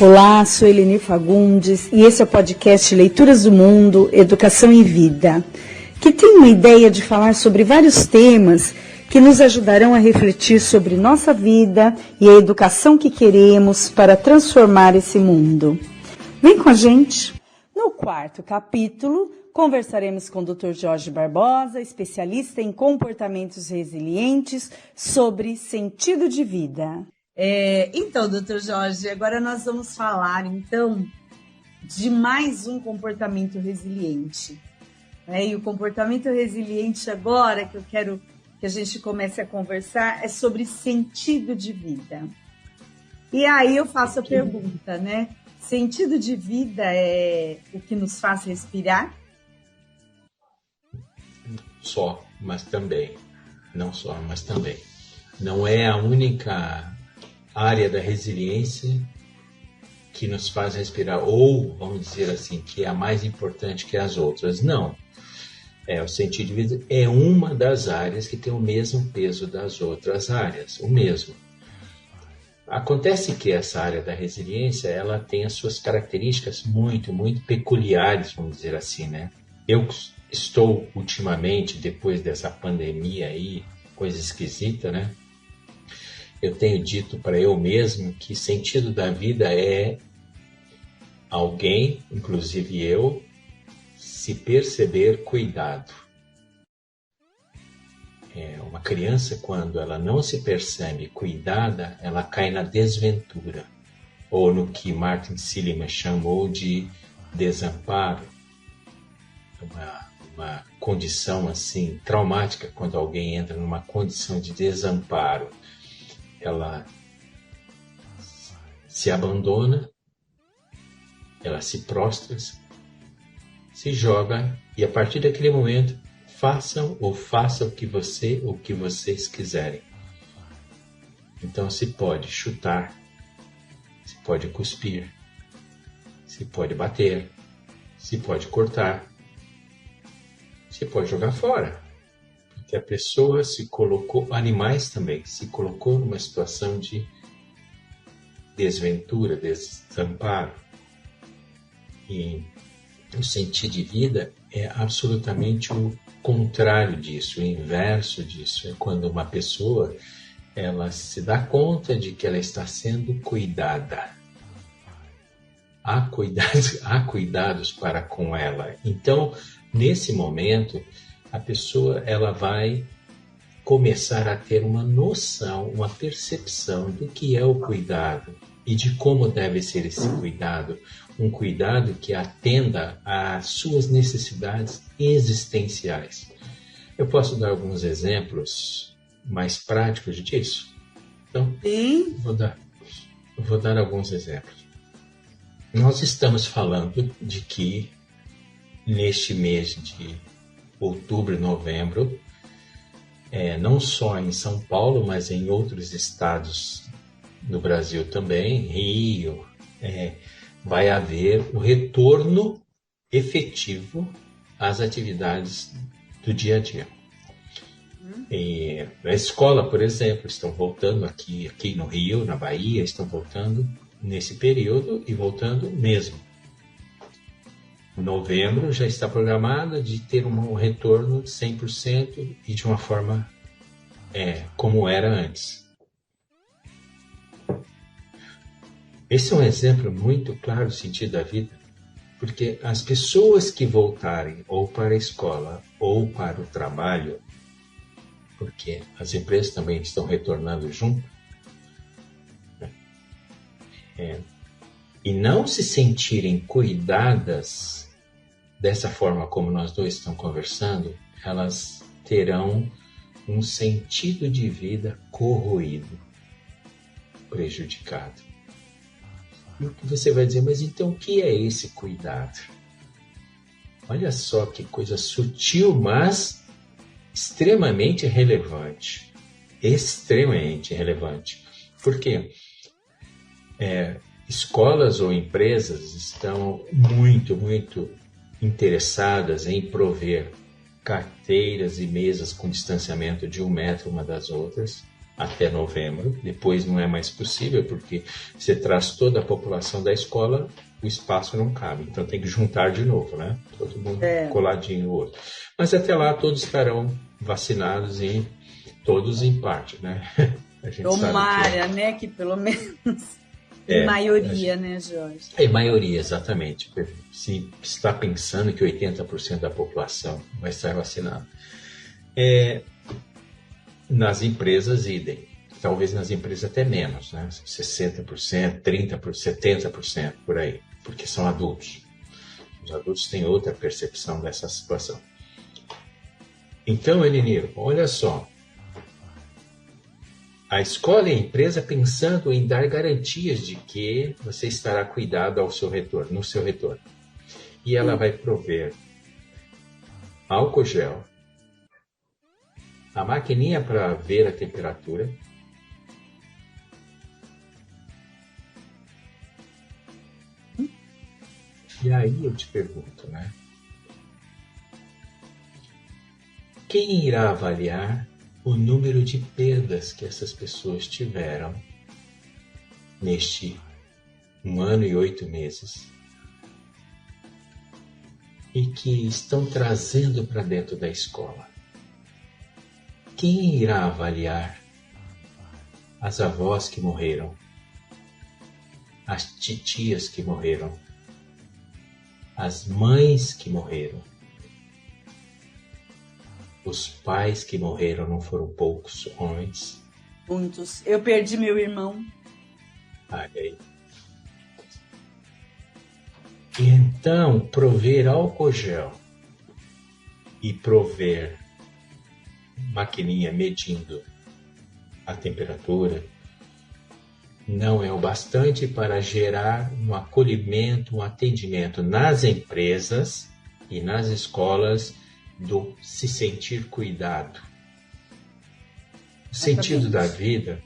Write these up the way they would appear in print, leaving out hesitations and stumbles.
Olá, sou Eleni Fagundes e esse é o podcast Leituras do Mundo, Educação em Vida, que tem uma ideia de falar sobre vários temas que nos ajudarão a refletir sobre nossa vida e a educação que queremos para transformar esse mundo. Vem com a gente! No quarto capítulo, conversaremos com o Dr. Jorge Barbosa, especialista em comportamentos resilientes, sobre sentido de vida. Então, doutor Jorge, agora nós vamos falar, então, de mais um comportamento resiliente. E o comportamento resiliente agora, que eu quero que a gente comece a conversar, é sobre sentido de vida. E aí eu faço a pergunta, né? Sentido de vida é o que nos faz respirar? Só, mas também. Não só, mas também. Não é a única área da resiliência que nos faz respirar, ou, vamos dizer assim, que é a mais importante que as outras. Não. O sentido de vida é uma das áreas que tem o mesmo peso das outras áreas, o mesmo. Acontece que essa área da resiliência, ela tem as suas características muito, muito peculiares, vamos dizer assim, né? Eu estou, ultimamente, depois dessa pandemia aí, coisa esquisita, né? Eu tenho dito para eu mesmo que sentido da vida é alguém, inclusive eu, se perceber cuidado. Uma criança, quando ela não se percebe cuidada, ela cai na desventura, ou no que Martin Seligman chamou de desamparo. Uma condição assim traumática, quando alguém entra numa condição de desamparo. Ela se abandona, ela se prostra, se joga, e a partir daquele momento façam o que vocês quiserem. Então se pode chutar, se pode cuspir, se pode bater, se pode cortar, se pode jogar fora. Que a pessoa se colocou, animais também, se colocou numa situação de desventura, desamparo. E o sentido de vida é absolutamente o contrário disso, o inverso disso. É quando uma pessoa, ela se dá conta de que ela está sendo cuidada. Há cuidados para com ela. Então, nesse momento, a pessoa ela vai começar a ter uma noção, uma percepção do que é o cuidado e de como deve ser esse cuidado. Um cuidado que atenda às suas necessidades existenciais. Eu posso dar alguns exemplos mais práticos disso? Então, vou dar alguns exemplos. Nós estamos falando de que neste mês de outubro e novembro, não só em São Paulo, mas em outros estados do Brasil também, Rio, vai haver o retorno efetivo às atividades do dia a dia. E a escola, por exemplo, estão voltando aqui no Rio, na Bahia, estão voltando nesse período e voltando mesmo. Novembro já está programado de ter um retorno de 100% e de uma forma como era antes. Esse é um exemplo muito claro do sentido da vida, porque as pessoas que voltarem ou para a escola ou para o trabalho, porque as empresas também estão retornando junto, e não se sentirem cuidadas dessa forma como nós dois estamos conversando, elas terão um sentido de vida corroído, prejudicado. E o que você vai dizer, mas então o que é esse cuidado? Olha só que coisa sutil, mas extremamente relevante. Extremamente relevante. Por quê? Escolas ou empresas estão muito, muito interessadas em prover carteiras e mesas com distanciamento de 1 metro uma das outras, até novembro, depois não é mais possível, porque você traz toda a população da escola, o espaço não cabe, então tem que juntar de novo, né? Todo mundo coladinho no outro. Mas até lá todos estarão vacinados e todos em parte, né? A gente Tomara, sabe que né? Que pelo menos em maioria, né, Jorge? É maioria, exatamente. Se está pensando que 80% da população vai estar vacinada. Nas empresas, idem. Talvez nas empresas até menos, né? 60%, 30%, 70%, por aí. Porque são adultos. Os adultos têm outra percepção dessa situação. Então, Elenir, olha só. A escola e a empresa pensando em dar garantias de que você estará cuidado ao seu retorno, no seu retorno. E ela vai prover álcool gel, a maquininha para ver a temperatura, e aí eu te pergunto, né? Quem irá avaliar o número de perdas que essas pessoas tiveram neste 1 ano e 8 meses e que estão trazendo para dentro da escola? Quem irá avaliar as avós que morreram, as titias que morreram, as mães que morreram? Os pais que morreram não foram poucos homens? Muitos. Eu perdi meu irmão. Olha aí. E então, prover álcool gel e prover maquininha medindo a temperatura não é o bastante para gerar um acolhimento, um atendimento nas empresas e nas escolas do se sentir cuidado. O sentido da vida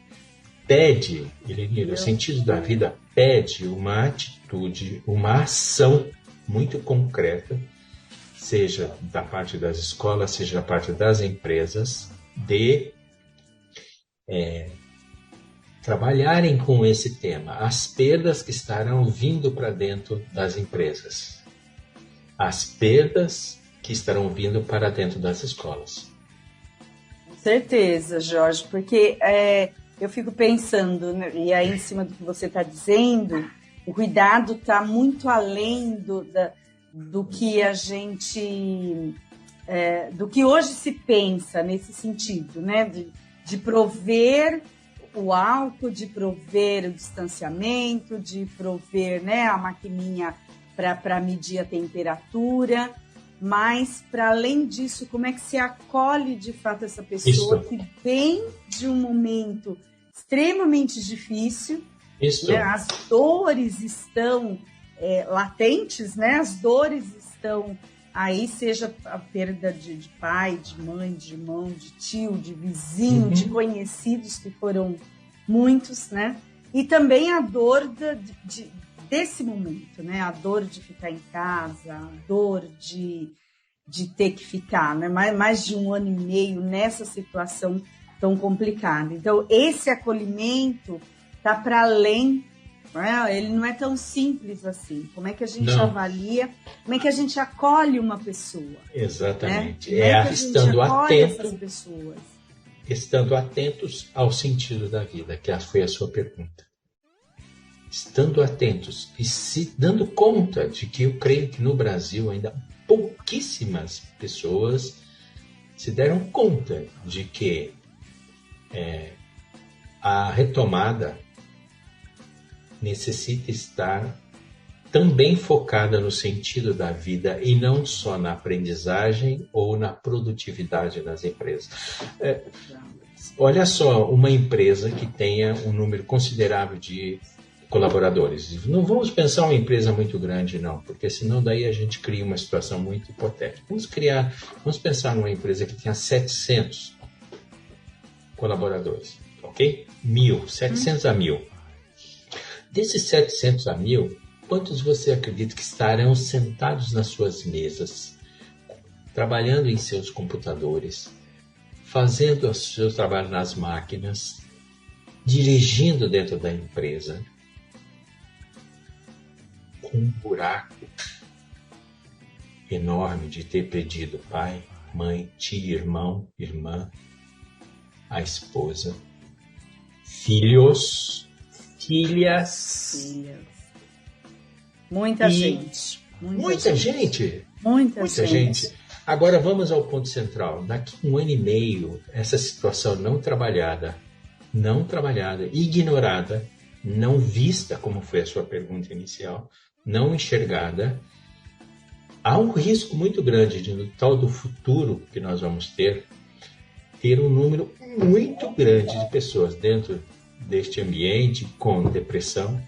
pede, Elenir, o sentido da vida pede uma atitude, uma ação muito concreta, seja da parte das escolas, seja da parte das empresas, de trabalharem com esse tema, as perdas que estarão vindo para dentro das empresas, as perdas que estarão vindo para dentro das escolas. Com certeza, Jorge, porque eu fico pensando, né, e aí em cima do que você está dizendo, o cuidado está muito além do que a gente, do que hoje se pensa nesse sentido, né, de prover o álcool, de prover o distanciamento, de prover, né, a maquininha para medir a temperatura. Mas, para além disso, como é que se acolhe de fato essa pessoa que vem de um momento extremamente difícil, né? As dores estão latentes, né? As dores estão aí, seja a perda de pai, de mãe, de irmão, de tio, de vizinho, de conhecidos, que foram muitos, né? E também a dor desse momento, né? A dor de ficar em casa, a dor de ter que ficar, né? Mais de 1 ano e meio nessa situação tão complicada. Então, esse acolhimento está para além, né? Ele não é tão simples assim. Como é que a gente avalia, como é que a gente acolhe uma pessoa? Exatamente. Né? Estando atentos ao sentido da vida, que foi a sua pergunta. Estando atentos e se dando conta de que eu creio que no Brasil ainda pouquíssimas pessoas se deram conta de que a retomada necessita estar também focada no sentido da vida e não só na aprendizagem ou na produtividade das empresas. Olha só, uma empresa que tenha um número considerável de colaboradores. Não vamos pensar uma empresa muito grande, não, porque senão daí a gente cria uma situação muito hipotética. Vamos pensar numa empresa que tenha 700 colaboradores, ok? 700 a 1.000. Desses 700 a 1.000, quantos você acredita que estarão sentados nas suas mesas, trabalhando em seus computadores, fazendo o seu trabalho nas máquinas, dirigindo dentro da empresa, com um buraco enorme de ter perdido pai, mãe, tio, irmão, irmã, a esposa, filhos, filhas. Muita gente. Muita gente. Muita gente. Agora vamos ao ponto central. Daqui a 1 ano e meio, essa situação não trabalhada, ignorada, não vista, como foi a sua pergunta inicial, não enxergada, há um risco muito grande de, no tal do futuro que nós vamos ter um número muito grande de pessoas dentro deste ambiente com depressão,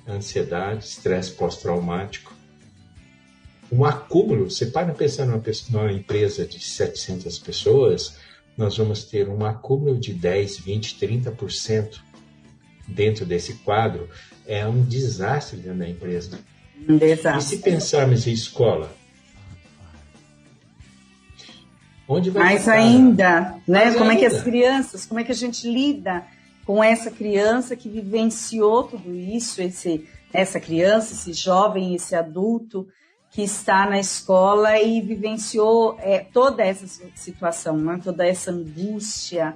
ansiedade, estresse pós-traumático. Um acúmulo, você para pensar numa empresa de 700 pessoas, nós vamos ter um acúmulo de 10, 20, 30% dentro desse quadro. É um desastre dentro da empresa. Um desastre. E se pensarmos em escola? Onde vai mais ficar? Ainda, né? Mais como ainda. É que as crianças, como é que a gente lida com essa criança que vivenciou tudo isso, essa criança, esse jovem, esse adulto que está na escola e vivenciou toda essa situação, né? Toda essa angústia,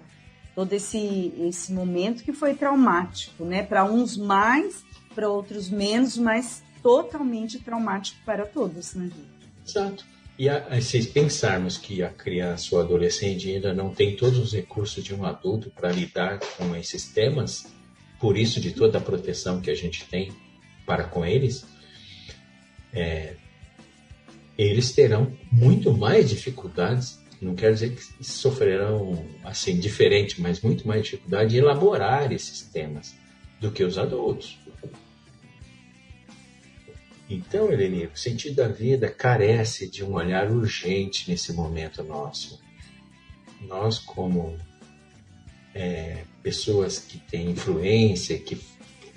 todo esse momento que foi traumático, né? Para uns mais, para outros menos, mas totalmente traumático para todos, né, gente? Exato. E se pensarmos que a criança ou adolescente ainda não tem todos os recursos de um adulto para lidar com esses temas, por isso de toda a proteção que a gente tem para com eles, eles terão muito mais dificuldades, não quero dizer que sofrerão assim diferente, mas muito mais dificuldade em elaborar esses temas do que os adultos. Então, Eleni, o sentido da vida carece de um olhar urgente nesse momento nosso. Nós, como pessoas que têm influência, que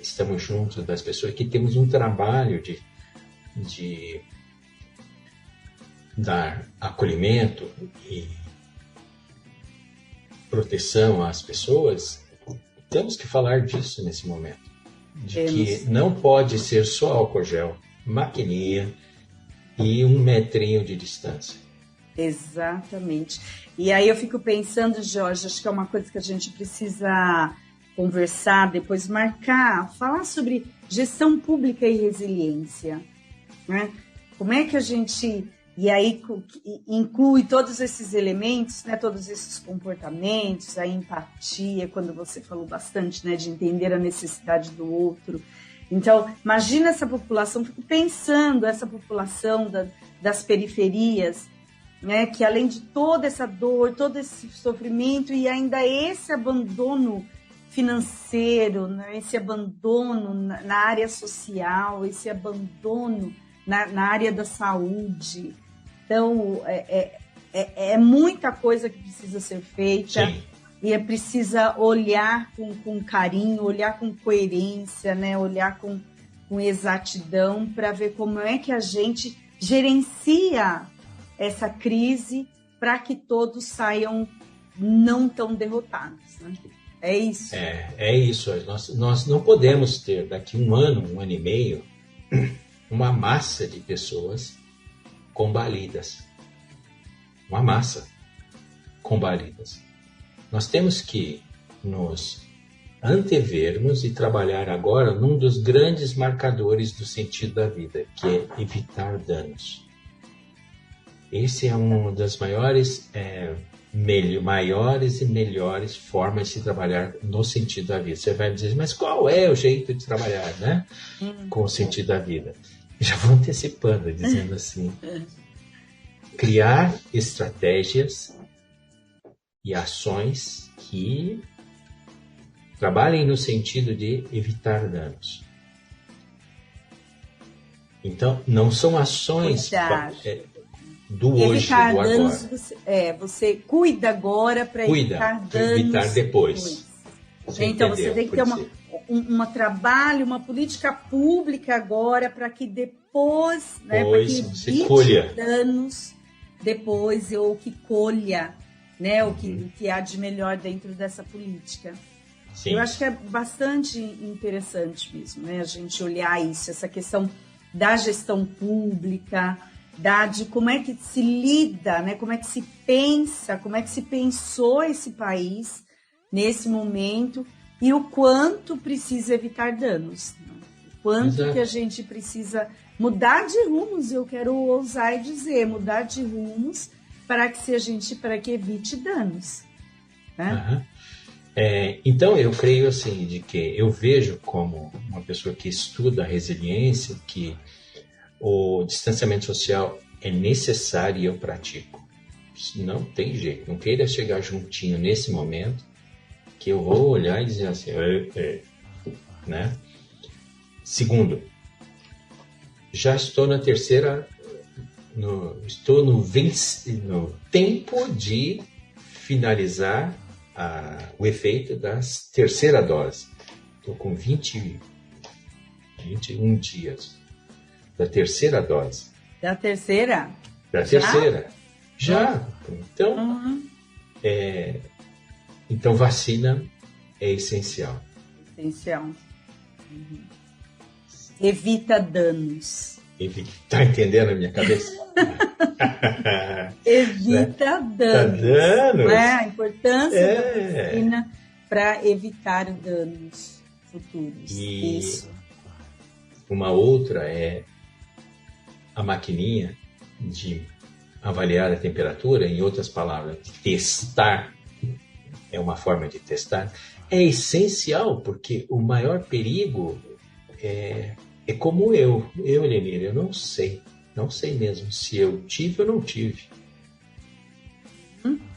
estamos juntos das pessoas, que temos um trabalho de dar acolhimento e proteção às pessoas, temos que falar disso nesse momento. Que não pode ser só álcool gel, maquininha e 1 metrinho de distância. Exatamente. E aí eu fico pensando, Jorge, acho que é uma coisa que a gente precisa conversar, depois marcar, falar sobre gestão pública e resiliência, né? Como é que a gente... E aí inclui todos esses elementos, né, todos esses comportamentos, a empatia, quando você falou bastante, né, de entender a necessidade do outro. Então, imagina essa população, fico pensando essa população das periferias, né, que além de toda essa dor, todo esse sofrimento e ainda esse abandono financeiro, né, esse abandono na área social, esse abandono na área da saúde. Então, é muita coisa que precisa ser feita. Sim. E precisa olhar com carinho, olhar com coerência, né? Olhar com exatidão para ver como é que a gente gerencia essa crise para que todos saiam não tão derrotados, né? É isso. É isso. Nós não podemos ter daqui 1 ano, 1 ano e meio, uma massa de pessoas combalidas. Uma massa combalidas. Nós temos que nos antevermos e trabalhar agora num dos grandes marcadores do sentido da vida, que é evitar danos. Esse é uma das maiores e melhores formas de se trabalhar no sentido da vida. Você vai dizer, mas qual é o jeito de trabalhar, né? Com o sentido da vida? Já vou antecipando, dizendo assim, criar estratégias e ações que trabalhem no sentido de evitar danos. Então, não são ações do hoje, do agora. Danos, você cuida agora para evitar danos. Evitar depois. Então, você tem que ter um trabalho, uma política pública agora para que depois, né, para que você colha danos depois ou que colha, né? O que há de melhor dentro dessa política. Sim. Eu acho que é bastante interessante mesmo, né? A gente olhar isso, essa questão da gestão pública, de como é que se lida, né? Como é que se pensa, como é que se pensou esse país nesse momento e o quanto precisa evitar danos, né? O quanto que a gente precisa mudar de rumos, eu quero ousar e dizer, mudar de rumos para que evite danos, né? Então, eu creio assim, de que eu vejo como uma pessoa que estuda a resiliência, que o distanciamento social é necessário e eu pratico. Não tem jeito, não queira chegar juntinho nesse momento, que eu vou olhar e dizer assim, né? Segundo, já estou na terceira, estou no tempo de finalizar o efeito da terceira dose. Estou com 21 dias da terceira dose. Da terceira? Da terceira. Já. Então, então vacina é essencial. Essencial. Evita danos. Tá entendendo a minha cabeça? Evita danos. Danos. A importância da vacina para evitar danos futuros. E isso. Uma outra é a maquininha de avaliar a temperatura, em outras palavras, de testar, é uma forma de testar, é essencial, porque o maior perigo é como eu, Lenira, eu não sei mesmo se eu tive ou não tive.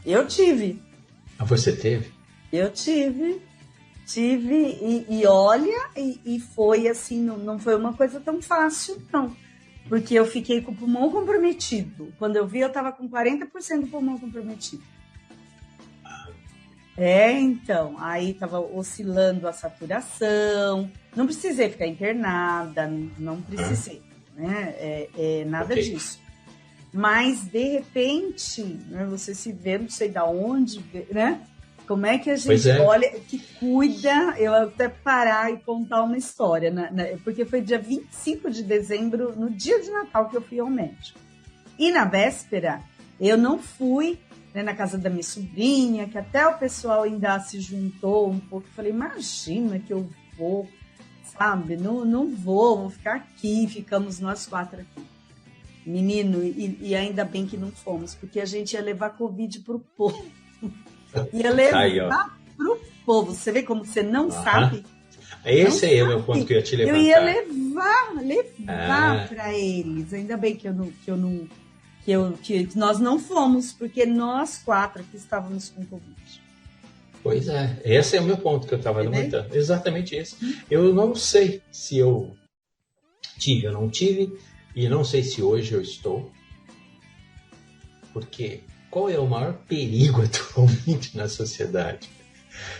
Eu tive. Ah, você teve? Eu tive e olha, e foi assim, não foi uma coisa tão fácil, não. Porque eu fiquei com o pulmão comprometido. Quando eu vi, eu estava com 40% do pulmão comprometido. Então, aí estava oscilando a saturação. Não precisei ficar internada, não precisei, né? Nada disso. Mas, de repente, né, você se vê, não sei de onde, né? Como é que a gente olha, que cuida, eu até parar e contar uma história, né? Porque foi dia 25 de dezembro, no dia de Natal, que eu fui ao médico. E na véspera, eu não fui, né, na casa da minha sobrinha, que até o pessoal ainda se juntou um pouco. Eu falei, imagina que eu vou, sabe? Não vou ficar aqui, ficamos nós 4 aqui. Menino, e ainda bem que não fomos, porque a gente ia levar Covid pro povo. Ia levar pro povo. Você vê como você não sabe? Esse é o meu ponto que eu ia te levantar. Eu ia levar para eles. Ainda bem que nós não fomos, porque nós 4 aqui estávamos com Covid. Pois é, esse é o meu ponto que eu estava levantando. Exatamente esse. Eu não sei se eu tive ou não tive, e não sei se hoje eu estou, porque qual é o maior perigo atualmente na sociedade?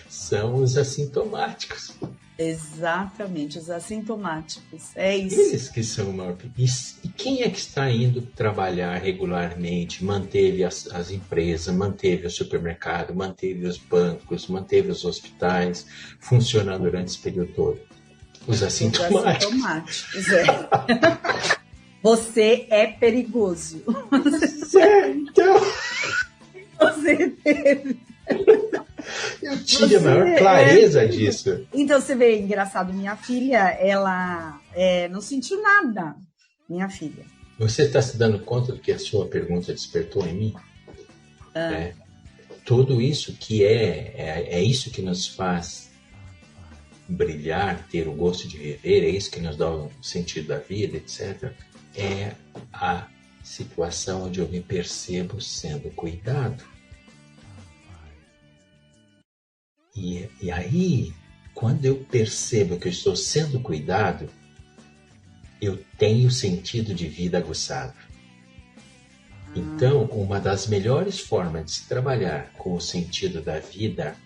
São os assintomáticos. Exatamente, os assintomáticos. É isso. Eles que são o maior perigo. E quem é que está indo trabalhar regularmente, manteve as empresas, manteve o supermercado, manteve os bancos, manteve os hospitais funcionando durante esse período todo? Os assintomáticos. Os assintomáticos, Você é perigoso. Então... Você teve. Eu tinha a maior clareza disso. Então, você vê, engraçado, minha filha, ela não sentiu nada. Minha filha. Você está se dando conta do que a sua pergunta despertou em mim? Tudo isso que é isso que nos faz brilhar, ter o gosto de viver, é isso que nos dá o sentido da vida, etc. É a situação onde eu me percebo sendo cuidado. E aí, quando eu percebo que eu estou sendo cuidado, eu tenho sentido de vida aguçado. Então, uma das melhores formas de se trabalhar com o sentido da vida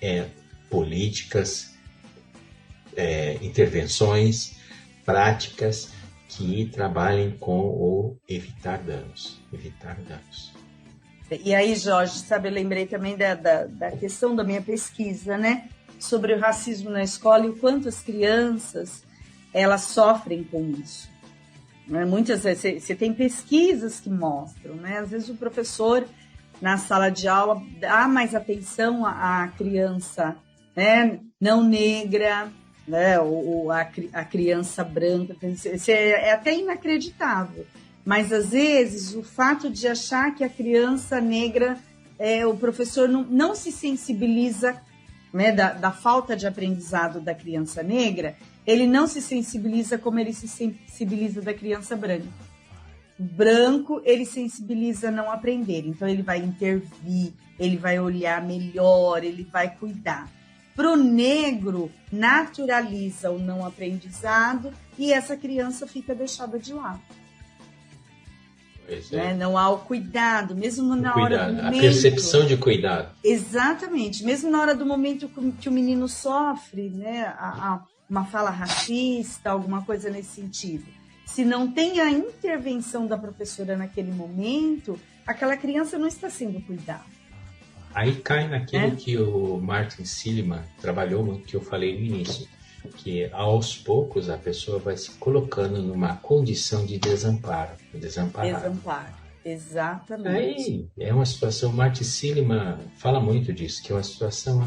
é políticas, intervenções, práticas que trabalhem com o evitar danos. Evitar danos. E aí, Jorge, sabe, eu lembrei também da questão da minha pesquisa, né? Sobre o racismo na escola e o quanto as crianças, elas sofrem com isso. Né? Muitas vezes, você tem pesquisas que mostram, né? Às vezes o professor, na sala de aula, dá mais atenção à criança, né? Não negra, né? Ou a criança branca. Isso é até inacreditável. Mas, às vezes, o fato de achar que a criança negra, o professor não se sensibiliza, né, da falta de aprendizado da criança negra, ele não se sensibiliza como ele se sensibiliza da criança branca. O branco, ele sensibiliza a não aprender, então ele vai intervir, ele vai olhar melhor, ele vai cuidar. Para o negro, naturaliza o não aprendizado e essa criança fica deixada de lado. Né? Não há o cuidado, mesmo na hora do momento. A percepção de cuidado. Exatamente, mesmo na hora do momento que o menino sofre, né, uma fala racista, alguma coisa nesse sentido. Se não tem a intervenção da professora naquele momento, aquela criança não está sendo cuidada. Aí cai naquilo que o Martin Seligman trabalhou, que eu falei no início, que aos poucos a pessoa vai se colocando numa condição de desamparo. Desamparo, exatamente. Aí é uma situação, Martin Seligman fala muito disso, que é uma situação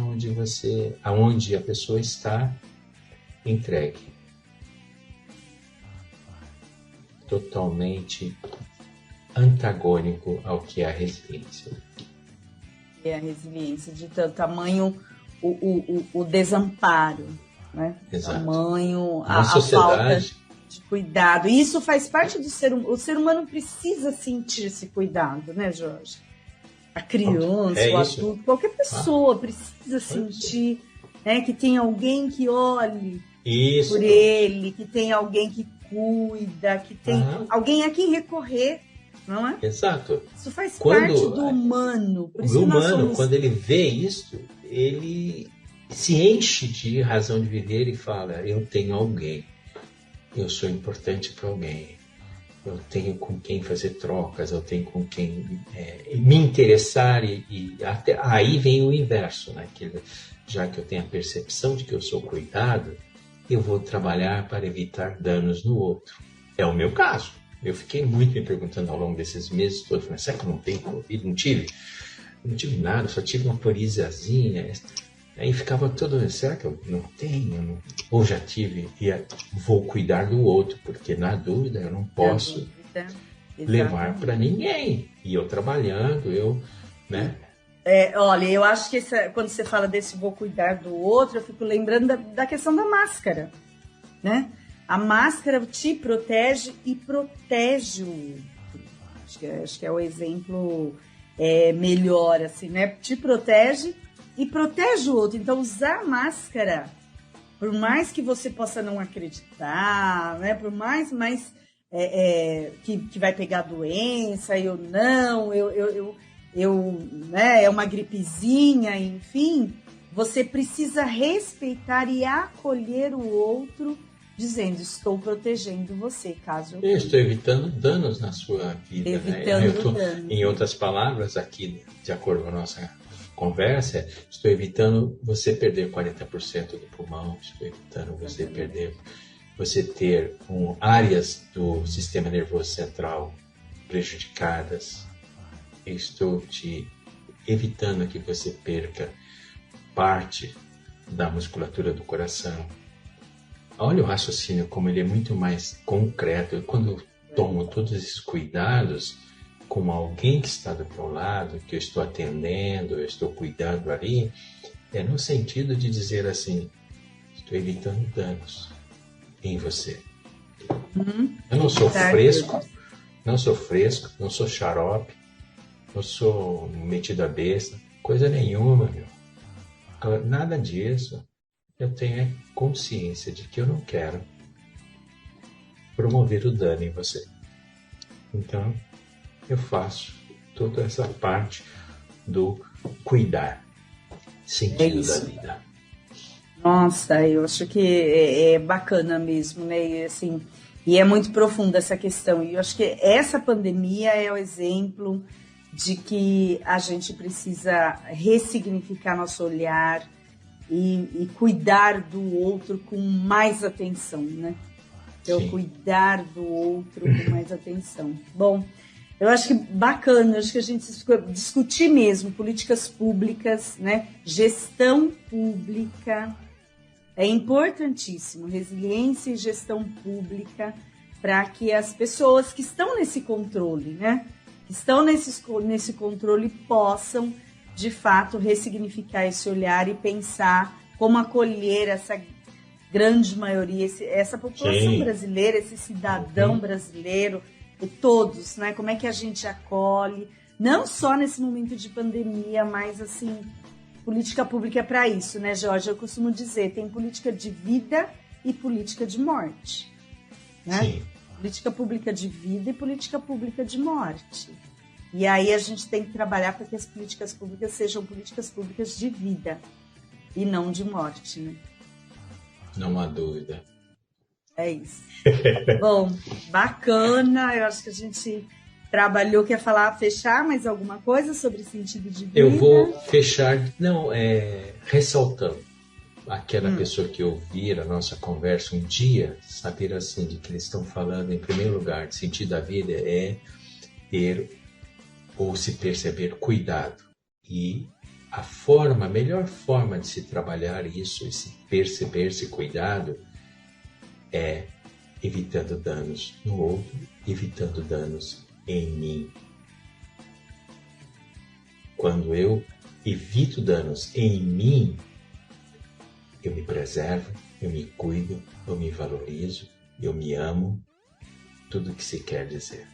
onde a pessoa está entregue, totalmente antagônico ao que é a resiliência. É a resiliência, de tamanho o desamparo, né? Exato. Tamanho a falta de cuidado. E isso faz parte do ser humano. O ser humano precisa sentir esse cuidado, né, Jorge? A criança, o adulto, qualquer pessoa precisa sentir, né, que tem alguém que olhe por ele, que tem alguém que cuida, que tem alguém a quem recorrer, não é? Exato. Isso faz parte do humano. Por isso o humano, quando ele vê isso, ele se enche de razão de viver e fala: eu tenho alguém, eu sou importante para alguém, eu tenho com quem fazer trocas, eu tenho com quem me interessar e até aí vem o inverso, né? Já que eu tenho a percepção de que eu sou cuidado, eu vou trabalhar para evitar danos no outro. É o meu caso. Eu fiquei muito me perguntando ao longo desses meses todos, mas será que eu não tenho Covid? Não tive nada, só tive uma porizazinha. Aí ficava todo, será que eu não tenho? Ou já tive, e vou cuidar do outro, porque na dúvida eu não posso levar para ninguém. E eu trabalhando, né? Olha, eu acho que quando você fala desse vou cuidar do outro, eu fico lembrando da questão da máscara, né? A máscara te protege e protege o outro. Acho que é o exemplo melhor, assim, né? Te protege e protege o outro. Então, usar máscara, por mais que você possa não acreditar, né? Por mais que vai pegar doença, eu não, né? É uma gripezinha, enfim, você precisa respeitar e acolher o outro, dizendo: estou protegendo você, caso eu estou evitando danos na sua vida. Evitando danos. Em outras palavras, aqui, de acordo com a nossa conversa, estou evitando você perder 40% do pulmão, estou evitando você ter áreas do sistema nervoso central prejudicadas. Eu estou te evitando que você perca parte da musculatura do coração. Olha o raciocínio, como ele é muito mais concreto. Quando eu tomo todos esses cuidados com alguém que está do meu lado, que eu estou atendendo, eu estou cuidando ali, é no sentido de dizer assim: estou evitando danos em você. Eu não sou fresco, não sou xarope, não sou metido a besta, coisa nenhuma, meu. Nada disso. Eu tenho consciência de que eu não quero promover o dano em você. Então, eu faço toda essa parte do cuidar, sentido da vida. Nossa, eu acho que é bacana mesmo, né? E, assim, e é muito profunda essa questão. E eu acho que essa pandemia é o exemplo de que a gente precisa ressignificar nosso olhar e cuidar do outro com mais atenção, né? Então, cuidar do outro com mais atenção. Bom, eu acho que bacana, acho que a gente discutir mesmo políticas públicas, né? Gestão pública é importantíssimo, resiliência e gestão pública, para que as pessoas que estão nesse controle, né? Que estão nesse controle possam, de fato, ressignificar esse olhar e pensar como acolher essa grande maioria, essa população brasileira, esse cidadão brasileiro, todos, né? Como é que a gente acolhe, não só nesse momento de pandemia, mas assim, política pública é para isso, né, Jorge? Eu costumo dizer, tem política de vida e política de morte, né? Sim. Política pública de vida e política pública de morte. E aí a gente tem que trabalhar para que as políticas públicas sejam políticas públicas de vida e não de morte, né? Não há dúvida. É isso. Bom, bacana. Eu acho que a gente trabalhou. Quer fechar mais alguma coisa sobre sentido de vida? Eu vou fechar, ressaltando aquela pessoa que ouvir a nossa conversa um dia, saber assim, de que eles estão falando, em primeiro lugar, de sentido da vida é ter ou se perceber cuidado. E a melhor forma de se trabalhar isso e se perceber esse cuidado é evitando danos no outro, evitando danos em mim. Quando eu evito danos em mim, eu me preservo, eu me cuido, eu me valorizo, eu me amo, tudo o que se quer dizer.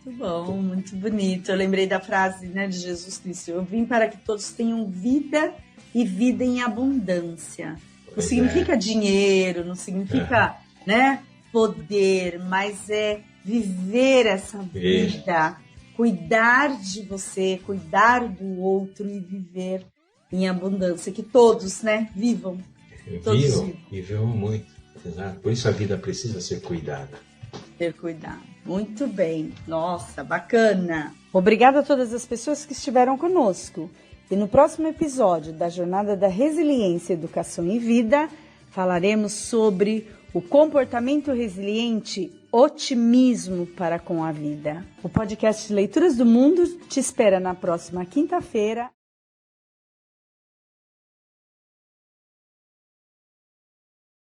Muito bom, muito bonito. Eu lembrei da frase, né, de Jesus Cristo: eu vim para que todos tenham vida e vida em abundância. Não significa dinheiro, não significa né, poder, mas é viver essa vida, cuidar de você, cuidar do outro e viver em abundância. Que todos, né, vivam. Vivam muito. Exato. Por isso a vida precisa ser cuidada. Ter cuidado. Muito bem. Nossa, bacana. Obrigada a todas as pessoas que estiveram conosco. E no próximo episódio da Jornada da Resiliência, Educação e Vida, falaremos sobre o comportamento resiliente, otimismo para com a vida. O podcast Leituras do Mundo te espera na próxima quinta-feira.